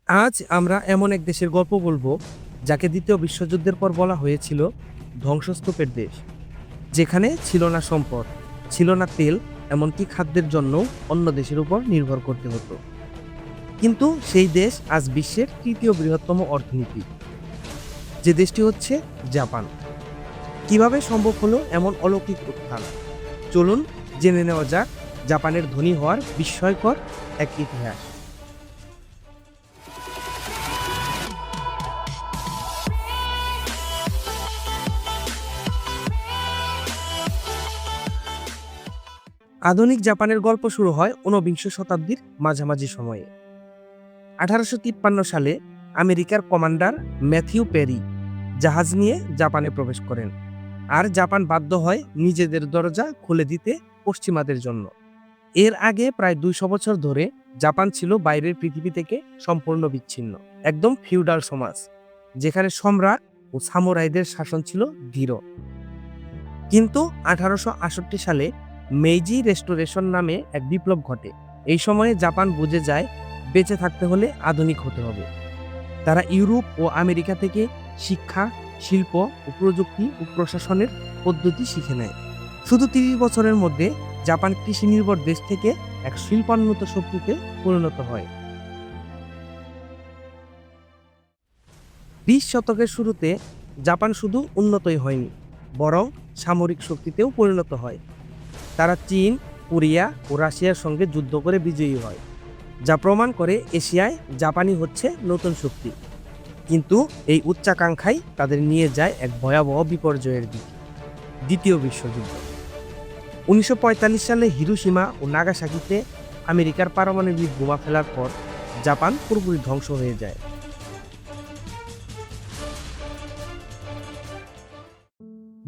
আজ আমরা এমন এক দেশের গল্প বলবো যাকে দ্বিতীয় বিশ্বযুদ্ধের পর বলা হয়েছিল ধ্বংসস্তূপের দেশ, যেখানে ছিল না সম্পদ, ছিল না তেল, এমনকি খাদ্যের জন্য অন্য দেশের উপর নির্ভর করতে হতো। কিন্তু সেই দেশ আজ বিশ্বের তৃতীয় বৃহত্তম অর্থনীতি, যে দেশটি হচ্ছে জাপান। কিভাবে সম্ভব হলো এমন অলৌকিক উত্থান? চলুন জেনে নেওয়া যাক জাপানের ধনী হওয়ার বিস্ময়কর এক ইতিহাস। আধুনিক জাপানের গল্প শুরু হয় ঊনবিংশ শতাব্দীর মাঝামাঝি সময়ে। 1853 সালে আমেরিকার কমান্ডার ম্যাথিউ পেরি জাহাজ নিয়ে জাপানে প্রবেশ করেন, আর জাপান বাধ্য হয় নিজেদের দরজা খুলে দিতে পশ্চিমাদের জন্য। এর আগে প্রায় 200 বছর ধরে জাপান ছিল বাইরের পৃথিবী থেকে সম্পূর্ণ বিচ্ছিন্ন, একদম ফিউডাল সমাজ, যেখানে সম্রাট ও সামুরাইদের শাসন ছিল দৃঢ়। কিন্তু 1868 সালে মেইজি রেস্টোরেশন নামে এক বিপ্লব ঘটে। এই সময়ে জাপান বুঝে যায় বেঁচে থাকতে হলে আধুনিক হতে হবে। তারা ইউরোপ ও আমেরিকা থেকে শিক্ষা, শিল্প ও প্রযুক্তি ও প্রশাসনের পদ্ধতি শিখে নেয়। শুধু 30 বছরের মধ্যে জাপান কৃষি নির্ভর দেশ থেকে এক শিল্পান্বিত শক্তিতে পরিণত হয়। 20 শতকের শুরুতে জাপান শুধু উন্নতই হয়নি, বরং সামরিক শক্তিতেও পরিণত হয়। তারা চীন, কোরিয়া ও রাশিয়ার সঙ্গে যুদ্ধ করে বিজয়ী হয়, যা প্রমাণ করে এশিয়ায় জাপানই হচ্ছে নতুন শক্তি। কিন্তু এই উচ্চাকাঙ্ক্ষাই তাদের নিয়ে যায় এক ভয়াবহ বিপর্যয়ের দিকে, দ্বিতীয় বিশ্বযুদ্ধ। 1945 সালে হিরোশিমা ও নাগাসাকিতে আমেরিকার পারমাণবিক বোমা ফেলার পর জাপান পুরোপুরি ধ্বংস হয়ে যায়।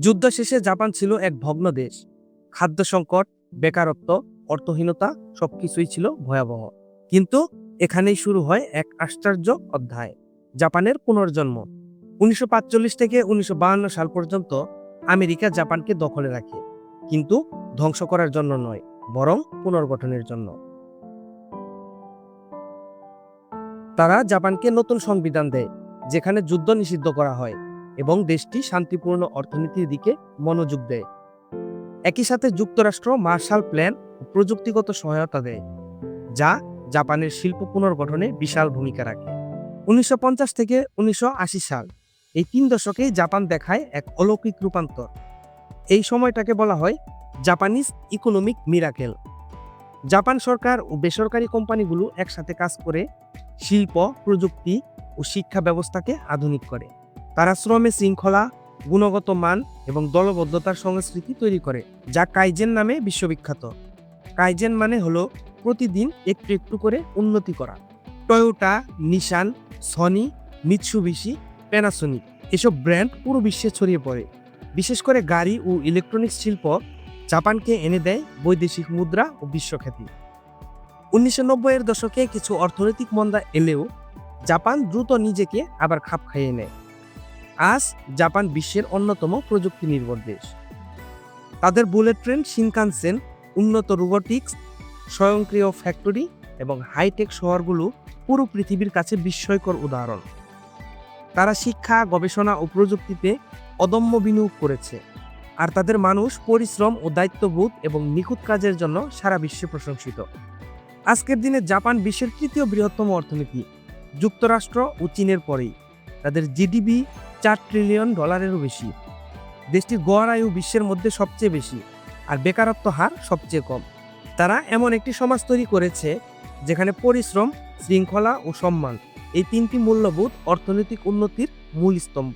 যুদ্ধ শেষে জাপান ছিল এক ভগ্ন দেশ। খাদ্য সংকট, বেকারত্ব, অর্থহীনতা সবকিছুই ছিল ভয়াবহ। কিন্তু এখানেই শুরু হয় এক আশ্চর্য অধ্যায়, জাপানের পুনর্জন্ম। 1945 থেকে 1952 সাল পর্যন্ত আমেরিকা জাপানকে দখলে রাখে, কিন্তু ধ্বংস করার জন্য নয়, বরং পুনর্গঠনের জন্য। তারা জাপানকে নতুন সংবিধান দেয়, যেখানে যুদ্ধ নিষিদ্ধ করা হয় এবং দেশটি শান্তিপূর্ণ অর্থনীতির দিকে মনোযোগ দেয়। একই সাথে যুক্তরাষ্ট্র মার্শাল প্ল্যান ও প্রযুক্তিগত সহায়তা দেয়, যা জাপানের শিল্প পুনর্গঠনে বিশাল ভূমিকা রাখে। 1950 থেকে 1980 সাল, এই 3 দশকেই জাপান দেখায় এক অলৌকিক রূপান্তর। এই সময়টাকে বলা হয় জাপানিজ ইকোনমিক মিরাকেল। জাপান সরকার ও বেসরকারি কোম্পানিগুলো একসাথে কাজ করে শিল্প, প্রযুক্তি ও শিক্ষা ব্যবস্থাকে আধুনিক করে। তারা শ্রমে শৃঙ্খলা, গুণগত মান এবং দলবদ্ধতার সংস্কৃতি তৈরি করে, যা কাইজেন নামে বিশ্ববিখ্যাত। কাইজেন মানে হলো প্রতিদিন একটু একটু করে উন্নতি করা। টয়োটা, নিশান, সনি, মিৎসুবিশি, প্যানাসোনিক এসব ব্র্যান্ড পুরো বিশ্বে ছড়িয়ে পড়ে। বিশেষ করে গাড়ি ও ইলেকট্রনিক্স শিল্প জাপানকে এনে দেয় বৈদেশিক মুদ্রা ও বিশ্বখ্যাতি। 1990-এর দশকে কিছু অর্থনৈতিক মন্দা এলেও জাপান দ্রুত নিজেকে আবার খাপ খাইয়ে নেয়। আজ জাপান বিশ্বের অন্যতম প্রযুক্তি নির্ভর দেশ। তাদের বুলেট ট্রেন শিনকানসেন, উন্নত রোবোটিক্স, স্বয়ংক্রিয় ফ্যাক্টরি এবং হাইটেক শহরগুলো পুরো পৃথিবীর কাছে বিস্ময়কর উদাহরণ। তারা শিক্ষা, গবেষণা ও প্রযুক্তিতে অদম্য বিনিয়োগ করেছে, আর তাদের মানুষ পরিশ্রম ও দায়িত্ববোধ এবং নিখুঁত কাজের জন্য সারা বিশ্বে প্রশংসিত। আজকের দিনে জাপান বিশ্বের তৃতীয় বৃহত্তম অর্থনীতি, যুক্তরাষ্ট্র ও চীনের পরেই। তাদের জিডিপি $4 ট্রিলিয়নেরও বেশি। দেশটির গড় আয়ু বিশ্বের মধ্যে সবচেয়ে বেশি, আর বেকারত্ব হার সবচেয়ে কম। তারা এমন একটি সমাজ তৈরি করেছে যেখানে পরিশ্রম, শৃঙ্খলা ও সম্মান, এই 3টি মূল্যবোধ অর্থনৈতিক উন্নতির মূল স্তম্ভ।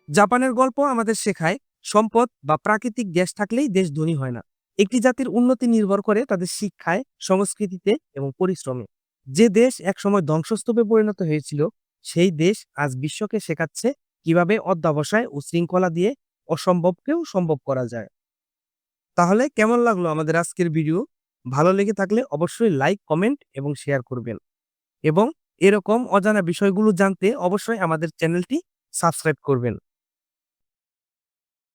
জাপানের গল্প আমাদের শেখায় সম্পদ বা প্রাকৃতিক গ্যাস থাকলেই দেশ ধনী হয় না। একটি জাতির উন্নতি নির্ভর করে তাদের শিক্ষায়, সংস্কৃতিতে এবং পরিশ্রমে। যে দেশ একসময় ধ্বংসস্তূপে পরিণত হয়েছিল, সেই দেশ আজ বিশ্বকে শেখাচ্ছে কিভাবে অধ্যবসায় ও শৃঙ্খলা দিয়ে অসম্ভবকেও সম্ভব করা যায়। তাহলে কেমন লাগলো আমাদের আজকের ভিডিও? ভালো লেগে থাকলে অবশ্যই লাইক, কমেন্ট এবং শেয়ার করবেন। এবং এরকম অজানা বিষয়গুলো জানতে অবশ্যই আমাদের চ্যানেলটি সাবস্ক্রাইব করবেন।